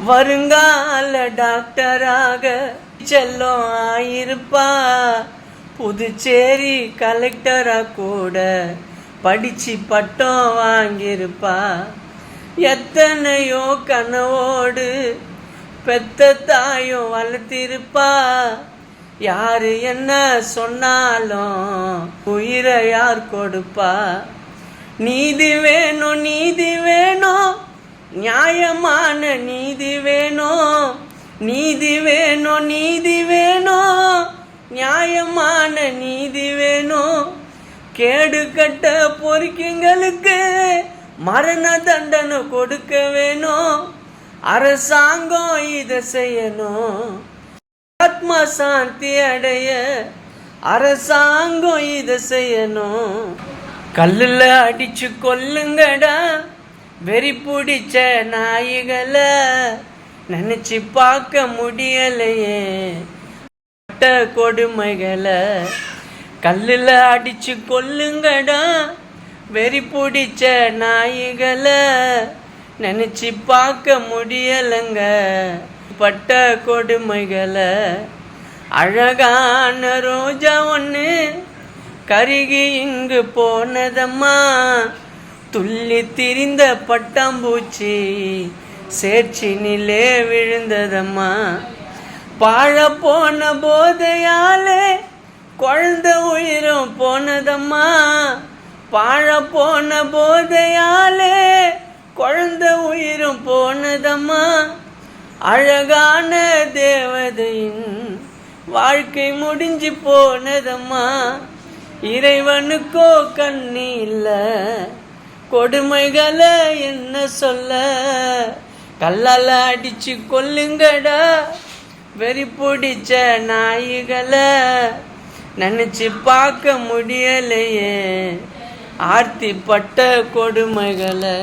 வருங்கால டாக்டராக செல்லம் ஆயிருப்பா. புதுச்சேரி கலெக்டரா கூட படிச்சு பட்டம் வாங்கியிருப்பா. எத்தனையோ கனவோடு பெத்த தாயும் வளர்த்திருப்பா. யாரு என்ன சொன்னாலும் உயிரை யார் கொடுப்பா? நீதி வேணும், நீதி வேணும், நியாயமான நீதி வேணும். நீதி வேணும், நீதி வேணும், நியாயமான நீதி வேணும். கேடு கட்ட பொறுக்கிங்களுக்கு மரண தண்டனை கொடுக்க வேணும். அரசாங்கம் இதை செய்யணும். ஆத்மா சாந்தி அடைய அரசாங்கம் இதை செய்யணும். கல்லுல அடிச்சு கொல்லுங்கடா வெறி பிடிச்ச நாய்களை, நினைச்சு பார்க்க முடியலையே பட்ட கொடுமைகளை. கல்லுல அடிச்சு கொல்லுங்கடா வெறி பிடிச்ச நாய்களை, நினைச்சு பார்க்க முடியலைங்க பட்ட கொடுமைகளை. அழகான ரோஜா ஒன்று கருகி இங்கு போனதம்மா. துள்ளி திரிந்த பட்டாம்பூச்சி சேர்ச்சினிலே விழுந்ததம்மா. பாழ போன போதையாலே குழந்த உயிரும் போனதம்மா. பாழ போன போதையாலே குழந்த உயிரும் போனதம்மா. அழகான தேவதையின் வாழ்க்கை முடிஞ்சு போனதம்மா. இறைவனுக்கோ கண்ணி இல்ல, கொடுமைகளை என்ன சொல்ல. கல்லால அடிச்சு கொல்லுங்கடா வெறி பிடிச்ச நாய்களை, நினைச்சு பார்க்க முடியலையே ஆர்த்தி பட்ட கொடுமைகளை.